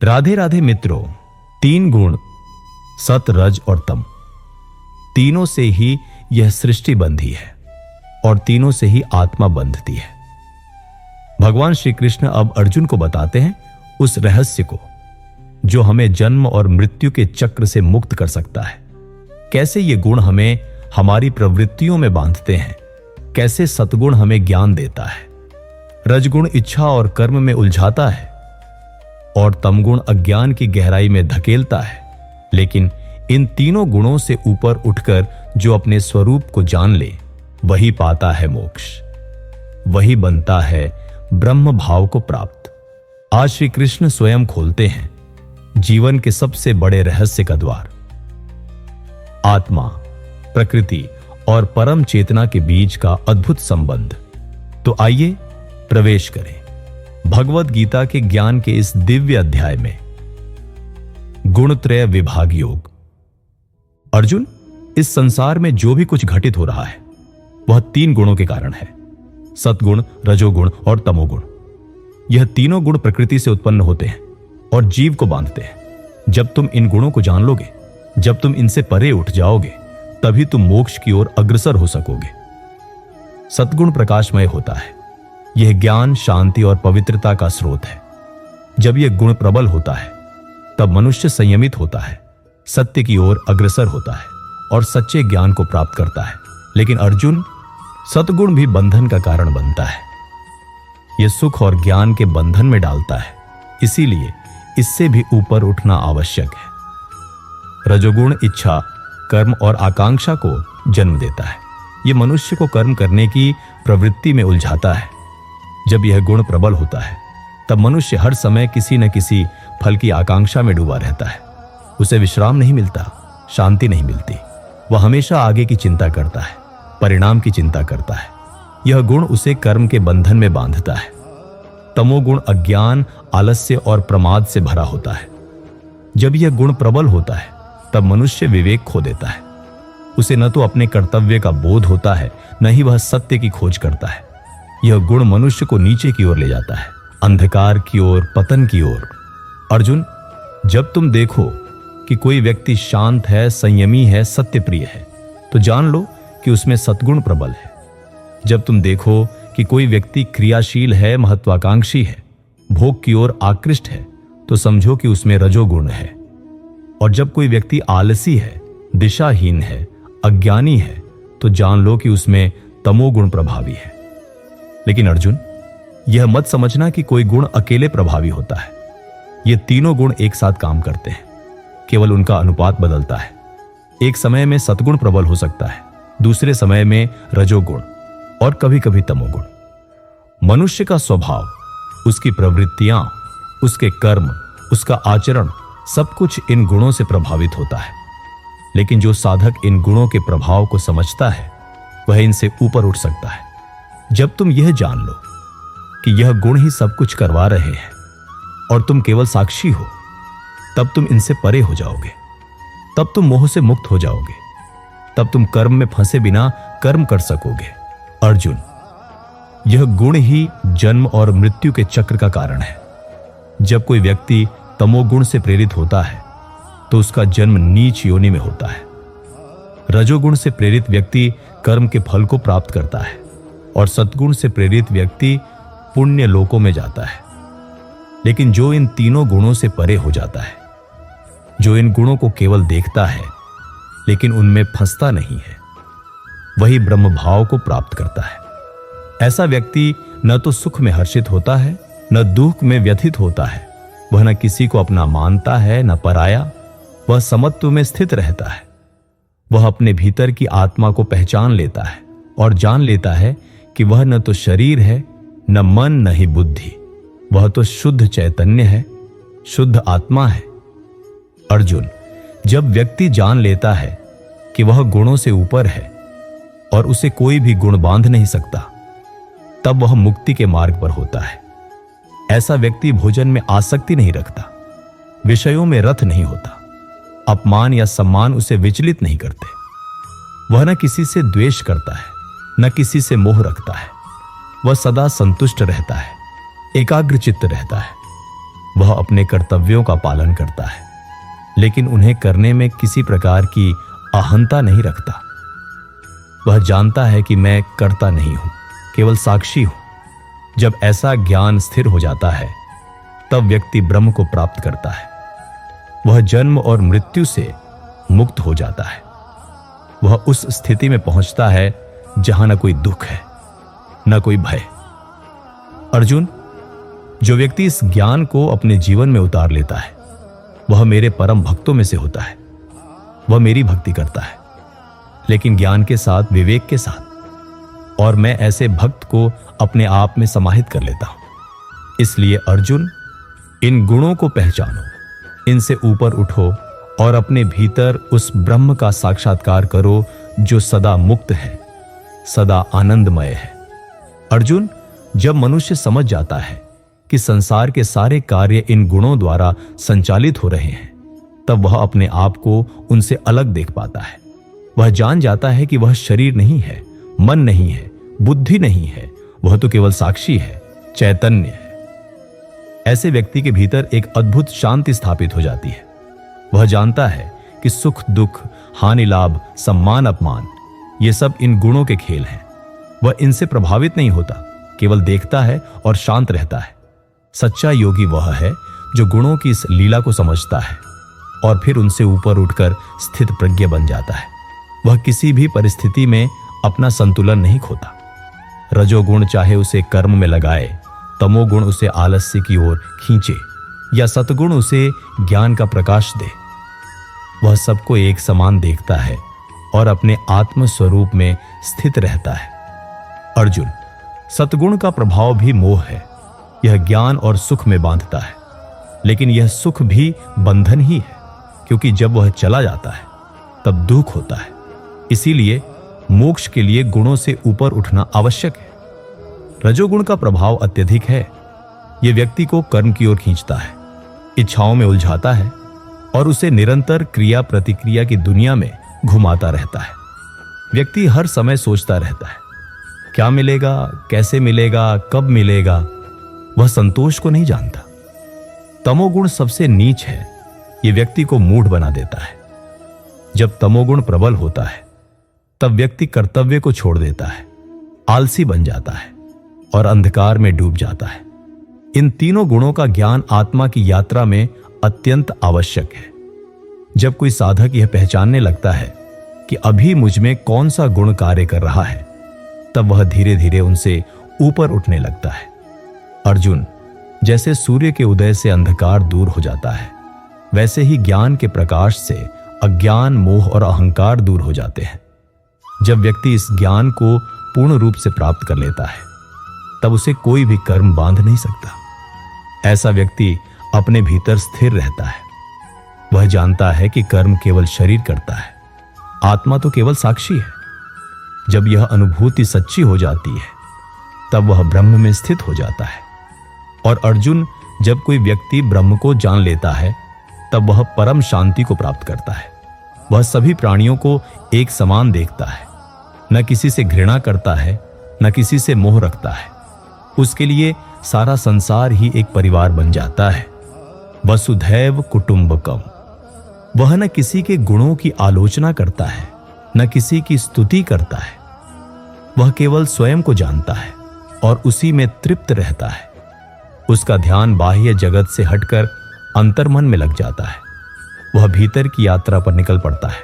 राधे राधे मित्रों, तीन गुण सत, रज और तम, तीनों से ही यह सृष्टि बंधी है और तीनों से ही आत्मा बंधती है। भगवान श्री कृष्ण अब अर्जुन को बताते हैं उस रहस्य को जो हमें जन्म और मृत्यु के चक्र से मुक्त कर सकता है। कैसे ये गुण हमें हमारी प्रवृत्तियों में बांधते हैं, कैसे सतगुण हमें ज्ञान देता है, रजगुण इच्छा और कर्म में उलझाता है और तमगुण अज्ञान की गहराई में धकेलता है। लेकिन इन तीनों गुणों से ऊपर उठकर जो अपने स्वरूप को जान ले, वही पाता है मोक्ष, वही बनता है ब्रह्म भाव को प्राप्त। आज श्री कृष्ण स्वयं खोलते हैं जीवन के सबसे बड़े रहस्य का द्वार, आत्मा, प्रकृति और परम चेतना के बीच का अद्भुत संबंध। तो आइए प्रवेश करें भगवद गीता के ज्ञान के इस दिव्य अध्याय में। गुणत्रय विभाग योग। अर्जुन, इस संसार में जो भी कुछ घटित हो रहा है वह तीन गुणों के कारण है, सतगुण, रजोगुण और तमोगुण। यह तीनों गुण प्रकृति से उत्पन्न होते हैं और जीव को बांधते हैं। जब तुम इन गुणों को जान लोगे, जब तुम इनसे परे उठ जाओगे, तभी तुम मोक्ष की ओर अग्रसर हो सकोगे। सतगुण प्रकाशमय होता है, यह ज्ञान, शांति और पवित्रता का स्रोत है। जब यह गुण प्रबल होता है तब मनुष्य संयमित होता है, सत्य की ओर अग्रसर होता है और सच्चे ज्ञान को प्राप्त करता है। लेकिन अर्जुन, सतगुण भी बंधन का कारण बनता है, यह सुख और ज्ञान के बंधन में डालता है, इसीलिए इससे भी ऊपर उठना आवश्यक है। रजोगुण इच्छा, कर्म और आकांक्षा को जन्म देता है, यह मनुष्य को कर्म करने की प्रवृत्ति में उलझाता है। जब यह गुण प्रबल होता है तब मनुष्य हर समय किसी न किसी फल की आकांक्षा में डूबा रहता है। उसे विश्राम नहीं मिलता, शांति नहीं मिलती, वह हमेशा आगे की चिंता करता है, परिणाम की चिंता करता है। यह गुण उसे कर्म के बंधन में बांधता है। तमोगुण अज्ञान, आलस्य और प्रमाद से भरा होता है। जब यह गुण प्रबल होता है तब मनुष्य विवेक खो देता है। उसे न तो अपने कर्तव्य का बोध होता है, न ही वह सत्य की खोज करता है। यह गुण मनुष्य को नीचे की ओर ले जाता है, अंधकार की ओर, पतन की ओर। अर्जुन, जब तुम देखो कि कोई व्यक्ति शांत है, संयमी है, सत्यप्रिय है, तो जान लो कि उसमें सद्गुण प्रबल है। जब तुम देखो कि कोई व्यक्ति क्रियाशील है, महत्वाकांक्षी है, भोग की ओर आकृष्ट है, तो समझो कि उसमें रजोगुण है। और जब कोई व्यक्ति आलसी है, दिशाहीन है, अज्ञानी है, तो जान लो कि उसमें तमोगुण प्रभावी है। लेकिन अर्जुन, यह मत समझना कि कोई गुण अकेले प्रभावी होता है। ये तीनों गुण एक साथ काम करते हैं, केवल उनका अनुपात बदलता है। एक समय में सतगुण प्रबल हो सकता है, दूसरे समय में रजोगुण और कभी कभी तमोगुण। मनुष्य का स्वभाव, उसकी प्रवृत्तियां, उसके कर्म, उसका आचरण, सब कुछ इन गुणों से प्रभावित होता है। लेकिन जो साधक इन गुणों के प्रभाव को समझता है वह इनसे ऊपर उठ सकता है। जब तुम यह जान लो कि यह गुण ही सब कुछ करवा रहे हैं और तुम केवल साक्षी हो, तब तुम इनसे परे हो जाओगे, तब तुम मोह से मुक्त हो जाओगे, तब तुम कर्म में फंसे बिना कर्म कर सकोगे। अर्जुन, यह गुण ही जन्म और मृत्यु के चक्र का कारण है। जब कोई व्यक्ति तमोगुण से प्रेरित होता है तो उसका जन्म नीच योनि में होता है। रजोगुण से प्रेरित व्यक्ति कर्म के फल को प्राप्त करता है और सद्गुण से प्रेरित व्यक्ति पुण्य लोकों में जाता है। लेकिन जो इन तीनों गुणों से परे हो जाता है, जो इन गुणों को केवल देखता है लेकिन उनमें फंसता नहीं है, वही ब्रह्म भाव को प्राप्त करता है। ऐसा व्यक्ति न तो सुख में हर्षित होता है, न दुख में व्यथित होता है। वह न किसी को अपना मानता है, न पराया। वह समत्व में स्थित रहता है। वह अपने भीतर की आत्मा को पहचान लेता है और जान लेता है कि वह न तो शरीर है, न मन, न ही बुद्धि। वह तो शुद्ध चैतन्य है, शुद्ध आत्मा है। अर्जुन, जब व्यक्ति जान लेता है कि वह गुणों से ऊपर है और उसे कोई भी गुण बांध नहीं सकता, तब वह मुक्ति के मार्ग पर होता है। ऐसा व्यक्ति भोजन में आसक्ति नहीं रखता, विषयों में रत नहीं होता, अपमान या सम्मान उसे विचलित नहीं करते। वह न किसी से द्वेष करता है, न किसी से मोह रखता है। वह सदा संतुष्ट रहता है, एकाग्रचित्त रहता है। वह अपने कर्तव्यों का पालन करता है, लेकिन उन्हें करने में किसी प्रकार की अहंता नहीं रखता। वह जानता है कि मैं करता नहीं हूं, केवल साक्षी हूं। जब ऐसा ज्ञान स्थिर हो जाता है तब व्यक्ति ब्रह्म को प्राप्त करता है। वह जन्म और मृत्यु से मुक्त हो जाता है। वह उस स्थिति में पहुंचता है जहां न कोई दुख है न कोई भय। अर्जुन, जो व्यक्ति इस ज्ञान को अपने जीवन में उतार लेता है वह मेरे परम भक्तों में से होता है। वह मेरी भक्ति करता है, लेकिन ज्ञान के साथ, विवेक के साथ, और मैं ऐसे भक्त को अपने आप में समाहित कर लेता हूं। इसलिए अर्जुन, इन गुणों को पहचानो, इनसे ऊपर उठो और अपने भीतर उस ब्रह्म का साक्षात्कार करो जो सदा मुक्त है, सदा आनंदमय है। अर्जुन, जब मनुष्य समझ जाता है कि संसार के सारे कार्य इन गुणों द्वारा संचालित हो रहे हैं, तब वह अपने आप को उनसे अलग देख पाता है। वह जान जाता है कि वह शरीर नहीं है, मन नहीं है, बुद्धि नहीं है, वह तो केवल साक्षी है, चैतन्य है। ऐसे व्यक्ति के भीतर एक अद्भुत शांति स्थापित हो जाती है। वह जानता है कि सुख दुख, हानि लाभ, सम्मान अपमान, ये सब इन गुणों के खेल हैं। वह इनसे प्रभावित नहीं होता, केवल देखता है और शांत रहता है। सच्चा योगी वह है जो गुणों की इस लीला को समझता है और फिर उनसे ऊपर उठकर स्थित प्रज्ञ बन जाता है। वह किसी भी परिस्थिति में अपना संतुलन नहीं खोता। रजोगुण चाहे उसे कर्म में लगाए, तमोगुण उसे आलस्य की ओर खींचे या सतगुण उसे ज्ञान का प्रकाश दे, वह सबको एक समान देखता है और अपने आत्म स्वरूप में स्थित रहता है। अर्जुन, सतगुण का प्रभाव भी मोह है। यह ज्ञान और सुख में बांधता है, लेकिन यह सुख भी बंधन ही है, क्योंकि जब वह चला जाता है तब दुख होता है। इसीलिए मोक्ष के लिए गुणों से ऊपर उठना आवश्यक है। रजोगुण का प्रभाव अत्यधिक है। यह व्यक्ति को कर्म की ओर खींचता है, इच्छाओं में उलझाता है और उसे निरंतर क्रिया प्रतिक्रिया की दुनिया में घुमाता रहता है। व्यक्ति हर समय सोचता रहता है, क्या मिलेगा, कैसे मिलेगा, कब मिलेगा। वह संतोष को नहीं जानता। तमोगुण सबसे नीच है। यह व्यक्ति को मूढ़ बना देता है। जब तमोगुण प्रबल होता है तब व्यक्ति कर्तव्य को छोड़ देता है, आलसी बन जाता है और अंधकार में डूब जाता है। इन तीनों गुणों का ज्ञान आत्मा की यात्रा में अत्यंत आवश्यक है। जब कोई साधक यह पहचानने लगता है कि अभी मुझ में कौन सा गुण कार्य कर रहा है, तब वह धीरे धीरे उनसे ऊपर उठने लगता है। अर्जुन, जैसे सूर्य के उदय से अंधकार दूर हो जाता है, वैसे ही ज्ञान के प्रकाश से अज्ञान, मोह और अहंकार दूर हो जाते हैं। जब व्यक्ति इस ज्ञान को पूर्ण रूप से प्राप्त कर लेता है तब उसे कोई भी कर्म बांध नहीं सकता। ऐसा व्यक्ति अपने भीतर स्थिर रहता है। वह जानता है कि कर्म केवल शरीर करता है, आत्मा तो केवल साक्षी है। जब यह अनुभूति सच्ची हो जाती है तब वह ब्रह्म में स्थित हो जाता है। और अर्जुन, जब कोई व्यक्ति ब्रह्म को जान लेता है तब वह परम शांति को प्राप्त करता है। वह सभी प्राणियों को एक समान देखता है, न किसी से घृणा करता है, न किसी से मोह रखता है। उसके लिए सारा संसार ही एक परिवार बन जाता है। वसुधैव कुटुंबकम। वह न किसी के गुणों की आलोचना करता है, न किसी की स्तुति करता है। वह केवल स्वयं को जानता है और उसी में तृप्त रहता है। उसका ध्यान बाह्य जगत से हटकर अंतर्मन में लग जाता है। वह भीतर की यात्रा पर निकल पड़ता है,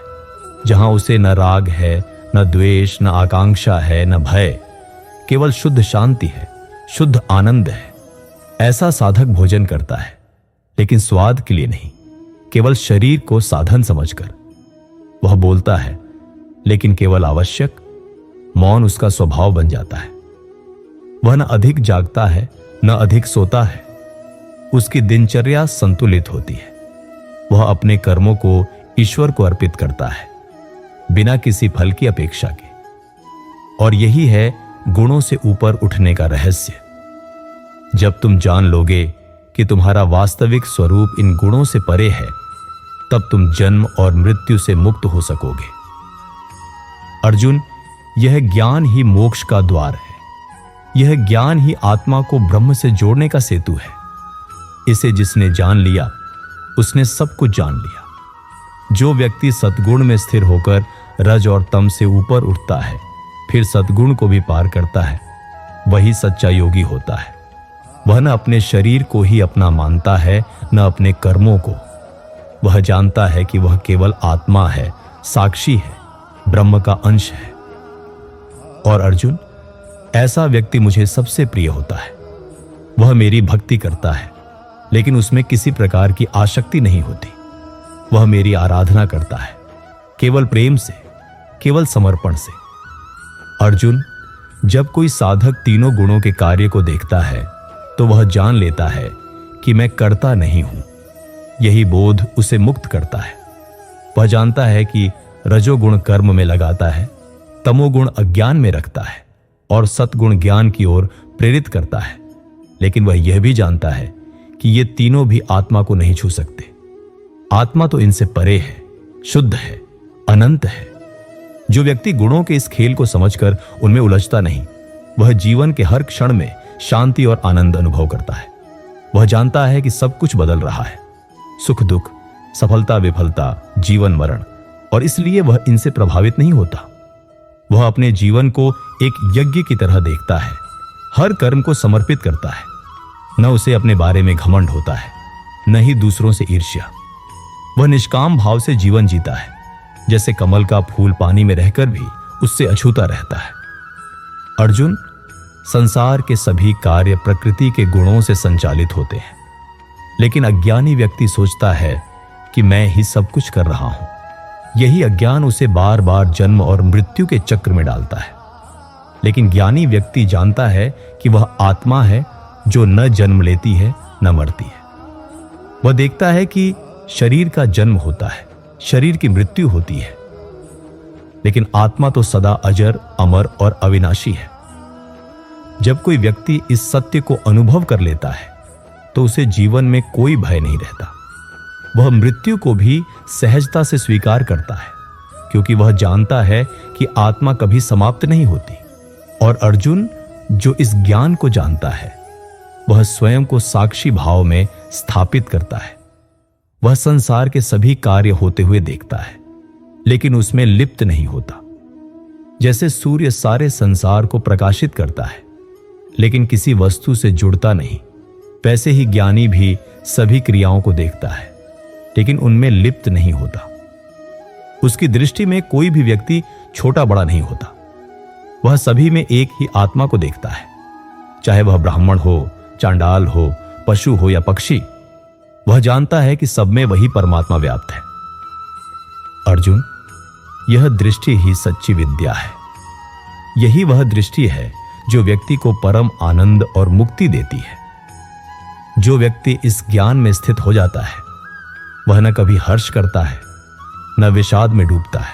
जहां उसे न राग है, न द्वेष, न आकांक्षा है, न भय। केवल शुद्ध शांति है, शुद्ध आनंद है। ऐसा साधक भोजन करता है, लेकिन स्वाद के लिए नहीं, केवल शरीर को साधन समझकर। वह बोलता है, लेकिन केवल आवश्यक। मौन उसका स्वभाव बन जाता है। वह न अधिक जागता है, न अधिक सोता है। उसकी दिनचर्या संतुलित होती है। वह अपने कर्मों को ईश्वर को अर्पित करता है, बिना किसी फल की अपेक्षा के। और यही है गुणों से ऊपर उठने का रहस्य। जब तुम जान लोगे कि तुम्हारा वास्तविक स्वरूप इन गुणों से परे है, तब तुम जन्म और मृत्यु से मुक्त हो सकोगे। अर्जुन, यह ज्ञान ही मोक्ष का द्वार है। यह ज्ञान ही आत्मा को ब्रह्म से जोड़ने का सेतु है। इसे जिसने जान लिया उसने सब कुछ जान लिया। जो व्यक्ति सद्गुण में स्थिर होकर रज और तम से ऊपर उठता है, फिर सद्गुण को भी पार करता है, वही सच्चा योगी होता है। वह न अपने शरीर को ही अपना मानता है, न अपने कर्मों को। वह जानता है कि वह केवल आत्मा है, साक्षी है, ब्रह्म का अंश है। और अर्जुन, ऐसा व्यक्ति मुझे सबसे प्रिय होता है। वह मेरी भक्ति करता है, लेकिन उसमें किसी प्रकार की आसक्ति नहीं होती। वह मेरी आराधना करता है केवल प्रेम से, केवल समर्पण से। अर्जुन, जब कोई साधक तीनों गुणों के कार्य को देखता है तो वह जान लेता है कि मैं करता नहीं हूं। यही बोध उसे मुक्त करता है। वह जानता है कि रजोगुण कर्म में लगाता है, तमोगुण अज्ञान में रखता है और सतगुण ज्ञान की ओर प्रेरित करता है। लेकिन वह यह भी जानता है कि ये तीनों भी आत्मा को नहीं छू सकते। आत्मा तो इनसे परे है, शुद्ध है, अनंत है। जो व्यक्ति गुणों के इस खेल को समझकर उनमें उलझता नहीं, वह जीवन के हर क्षण में शांति और आनंद अनुभव करता है। वह जानता है कि सब कुछ बदल रहा है, सुख दुख, सफलता विफलता, जीवन मरण, और इसलिए वह इनसे प्रभावित नहीं होता। वह अपने जीवन को एक यज्ञ की तरह देखता है, हर कर्म को समर्पित करता है। न उसे अपने बारे में घमंड होता है, न ही दूसरों से ईर्ष्या। वह निष्काम भाव से जीवन जीता है, जैसे कमल का फूल पानी में रहकर भी उससे अछूता रहता है। अर्जुन, संसार के सभी कार्य प्रकृति के गुणों से संचालित होते हैं, लेकिन अज्ञानी व्यक्ति सोचता है कि मैं ही सब कुछ कर रहा हूं। यही अज्ञान उसे बार बार जन्म और मृत्यु के चक्र में डालता है। लेकिन ज्ञानी व्यक्ति जानता है कि वह आत्मा है जो न जन्म लेती है न मरती है। वह देखता है कि शरीर का जन्म होता है, शरीर की मृत्यु होती है, लेकिन आत्मा तो सदा अजर, अमर और अविनाशी है। जब कोई व्यक्ति इस सत्य को अनुभव कर लेता है तो उसे जीवन में कोई भय नहीं रहता। वह मृत्यु को भी सहजता से स्वीकार करता है, क्योंकि वह जानता है कि आत्मा कभी समाप्त नहीं होती। और अर्जुन, जो इस ज्ञान को जानता है, वह स्वयं को साक्षी भाव में स्थापित करता है। वह संसार के सभी कार्य होते हुए देखता है, लेकिन उसमें लिप्त नहीं होता। जैसे सूर्य सारे संसार को प्रकाशित करता है, लेकिन किसी वस्तु से जुड़ता नहीं, वैसे ही ज्ञानी भी सभी क्रियाओं को देखता है, लेकिन उनमें लिप्त नहीं होता। उसकी दृष्टि में कोई भी व्यक्ति छोटा बड़ा नहीं होता। वह सभी में एक ही आत्मा को देखता है, चाहे वह ब्राह्मण हो, चांडाल हो, पशु हो या पक्षी। वह जानता है कि सब में वही परमात्मा व्याप्त है। अर्जुन, यह दृष्टि ही सच्ची विद्या है। यही वह दृष्टि है जो व्यक्ति को परम आनंद और मुक्ति देती है। जो व्यक्ति इस ज्ञान में स्थित हो जाता है, वह न कभी हर्ष करता है, न विषाद में डूबता है।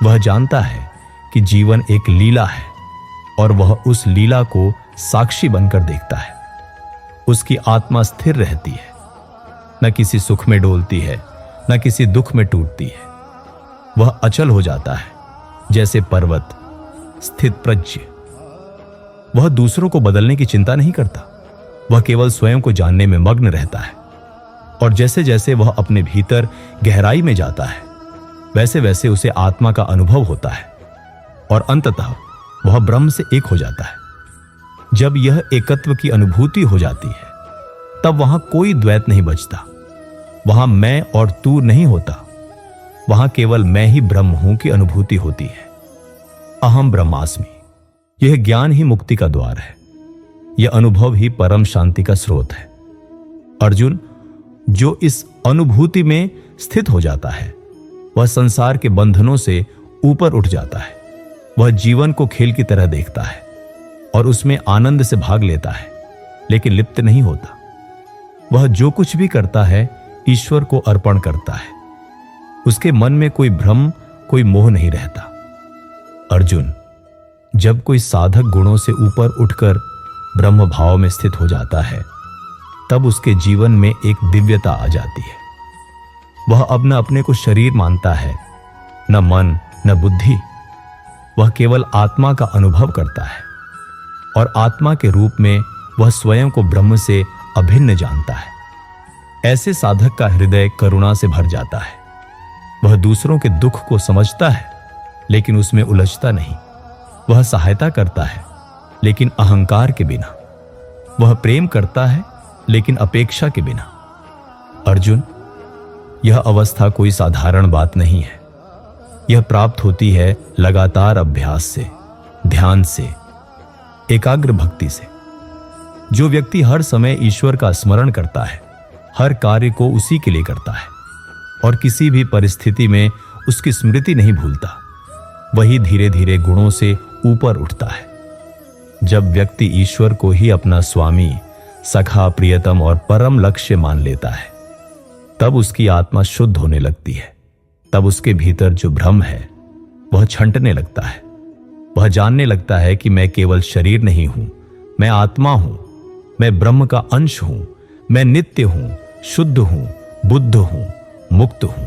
वह जानता है कि जीवन एक लीला है और वह उस लीला को साक्षी बनकर देखता है। उसकी आत्मा स्थिर रहती है, न किसी सुख में डोलती है, न किसी दुख में टूटती है। वह अचल हो जाता है, जैसे पर्वत, स्थित प्रज्ञ। वह दूसरों को बदलने की चिंता नहीं करता। वह केवल स्वयं को जानने में मग्न रहता है। और जैसे जैसे वह अपने भीतर गहराई में जाता है, वैसे वैसे उसे आत्मा का अनुभव होता है और अंततः वह ब्रह्म से एक हो जाता है। जब यह एकत्व की अनुभूति हो जाती है, तब वहां कोई द्वैत नहीं बचता। वहां मैं और तू नहीं होता। वहां केवल मैं ही ब्रह्म हूं की अनुभूति होती है। अहम ब्रह्मास्मि। यह ज्ञान ही मुक्ति का द्वार है। यह अनुभव ही परम शांति का स्रोत है। अर्जुन, जो इस अनुभूति में स्थित हो जाता है, वह संसार के बंधनों से ऊपर उठ जाता है। वह जीवन को खेल की तरह देखता है और उसमें आनंद से भाग लेता है, लेकिन लिप्त नहीं होता। वह जो कुछ भी करता है, ईश्वर को अर्पण करता है। उसके मन में कोई भ्रम, कोई मोह नहीं रहता। अर्जुन, जब कोई साधक गुणों से ऊपर उठकर ब्रह्म भाव में स्थित हो जाता है, तब उसके जीवन में एक दिव्यता आ जाती है। वह अब न अपने को शरीर मानता है, न मन, न बुद्धि। वह केवल आत्मा का अनुभव करता है और आत्मा के रूप में वह स्वयं को ब्रह्म से अभिन्न जानता है। ऐसे साधक का हृदय करुणा से भर जाता है। वह दूसरों के दुख को समझता है लेकिन उसमें उलझता नहीं। वह सहायता करता है लेकिन अहंकार के बिना। वह प्रेम करता है लेकिन अपेक्षा के बिना। अर्जुन, यह अवस्था कोई साधारण बात नहीं है। यह प्राप्त होती है लगातार अभ्यास से, ध्यान से, एकाग्र भक्ति से। जो व्यक्ति हर समय ईश्वर का स्मरण करता है, हर कार्य को उसी के लिए करता है और किसी भी परिस्थिति में उसकी स्मृति नहीं भूलता, वही धीरे धीरे गुणों से ऊपर उठता है। जब व्यक्ति ईश्वर को ही अपना स्वामी, सखा, प्रियतम और परम लक्ष्य मान लेता है, तब उसकी आत्मा शुद्ध होने लगती है। तब उसके भीतर जो भ्रम है वह छंटने लगता है। वह जानने लगता है कि मैं केवल शरीर नहीं हूं, मैं आत्मा हूं, मैं ब्रह्म का अंश हूं, मैं नित्य हूं, शुद्ध हूं, बुद्ध हूं, मुक्त हूं।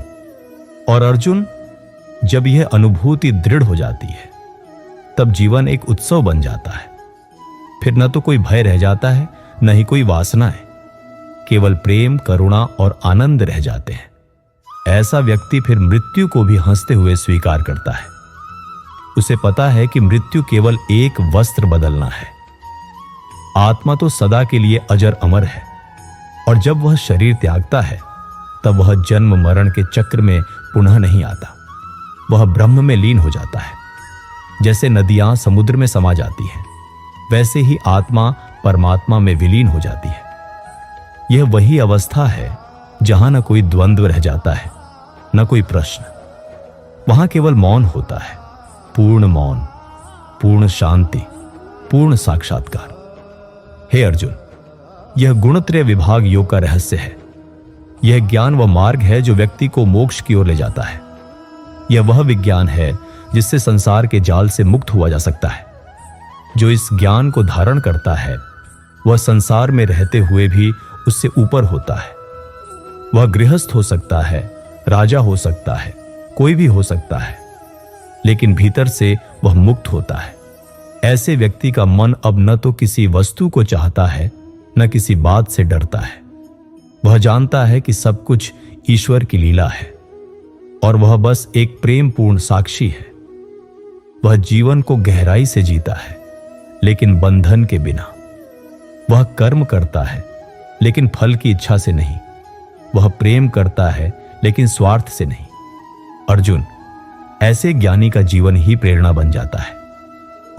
और अर्जुन, जब यह अनुभूति दृढ़ हो जाती है तब जीवन एक उत्सव बन जाता है। फिर न तो कोई भय रह जाता है, न ही कोई वासनाएं। केवल प्रेम, करुणा और आनंद रह जाते हैं। ऐसा व्यक्ति फिर मृत्यु को भी हंसते हुए स्वीकार करता है। उसे पता है कि मृत्यु केवल एक वस्त्र बदलना है। आत्मा तो सदा के लिए अजर अमर है और जब वह शरीर त्यागता है तब वह जन्म मरण के चक्र में पुनः नहीं आता। वह ब्रह्म में लीन हो जाता है। जैसे नदियां समुद्र में समा जाती हैं, वैसे ही आत्मा परमात्मा में विलीन हो जाती है। यह वही अवस्था है जहां न कोई द्वंद्व रह जाता है, न कोई प्रश्न। वहां केवल मौन होता है, पूर्ण मौन, पूर्ण शांति, पूर्ण साक्षात्कार। हे अर्जुन, यह गुणत्रय विभाग योग का रहस्य है। यह ज्ञान वह मार्ग है जो व्यक्ति को मोक्ष की ओर ले जाता है। यह वह विज्ञान है जिससे संसार के जाल से मुक्त हुआ जा सकता है। जो इस ज्ञान को धारण करता है वह संसार में रहते हुए भी उससे ऊपर होता है। वह गृहस्थ हो सकता है, राजा हो सकता है, कोई भी हो सकता है, लेकिन भीतर से वह मुक्त होता है। ऐसे व्यक्ति का मन अब न तो किसी वस्तु को चाहता है, न किसी बात से डरता है। वह जानता है कि सब कुछ ईश्वर की लीला है और वह बस एक प्रेमपूर्ण साक्षी है। वह जीवन को गहराई से जीता है, लेकिन बंधन के बिना। वह कर्म करता है, लेकिन फल की इच्छा से नहीं। वह प्रेम करता है, लेकिन स्वार्थ से नहीं। अर्जुन, ऐसे ज्ञानी का जीवन ही प्रेरणा बन जाता है।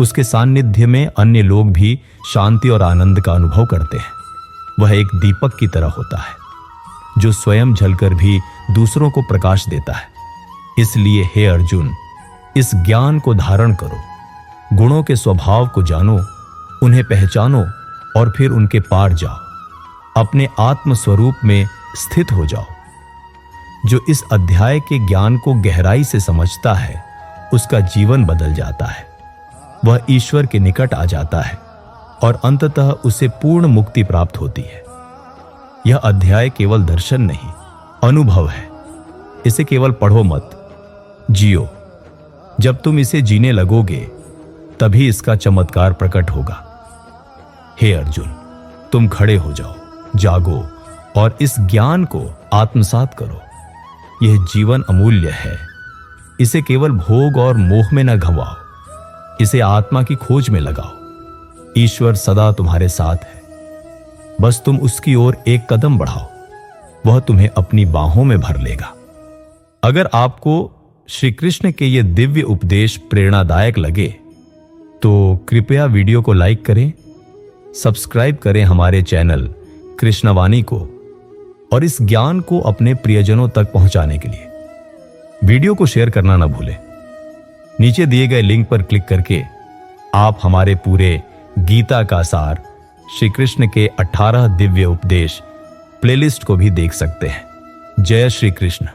उसके सान्निध्य में अन्य लोग भी शांति और आनंद का अनुभव करते हैं। वह एक दीपक की तरह होता है जो स्वयं जलकर भी दूसरों को प्रकाश देता है। इसलिए हे अर्जुन, इस ज्ञान को धारण करो, गुणों के स्वभाव को जानो, उन्हें पहचानो और फिर उनके पार जाओ। अपने आत्म स्वरूप में स्थित हो जाओ। जो इस अध्याय के ज्ञान को गहराई से समझता है उसका जीवन बदल जाता है। वह ईश्वर के निकट आ जाता है और अंततः उसे पूर्ण मुक्ति प्राप्त होती है। यह अध्याय केवल दर्शन नहीं, अनुभव है। इसे केवल पढ़ो मत, जियो। जब तुम इसे जीने लगोगे तभी इसका चमत्कार प्रकट होगा। हे अर्जुन, तुम खड़े हो जाओ, जागो और इस ज्ञान को आत्मसात करो। यह जीवन अमूल्य है। इसे केवल भोग और मोह में न घंवाओ, इसे आत्मा की खोज में लगाओ। ईश्वर सदा तुम्हारे साथ है, बस तुम उसकी ओर एक कदम बढ़ाओ, वह तुम्हें अपनी बाहों में भर लेगा। अगर आपको श्री कृष्ण के ये दिव्य उपदेश प्रेरणादायक लगे तो कृपया वीडियो को लाइक करें, सब्सक्राइब करें हमारे चैनल कृष्णवाणी को और इस ज्ञान को अपने प्रियजनों तक पहुंचाने के लिए वीडियो को शेयर करना ना भूलें। नीचे दिए गए लिंक पर क्लिक करके आप हमारे पूरे गीता का सार, श्री कृष्ण के 18 दिव्य उपदेश प्लेलिस्ट को भी देख सकते हैं। जय श्री कृष्ण।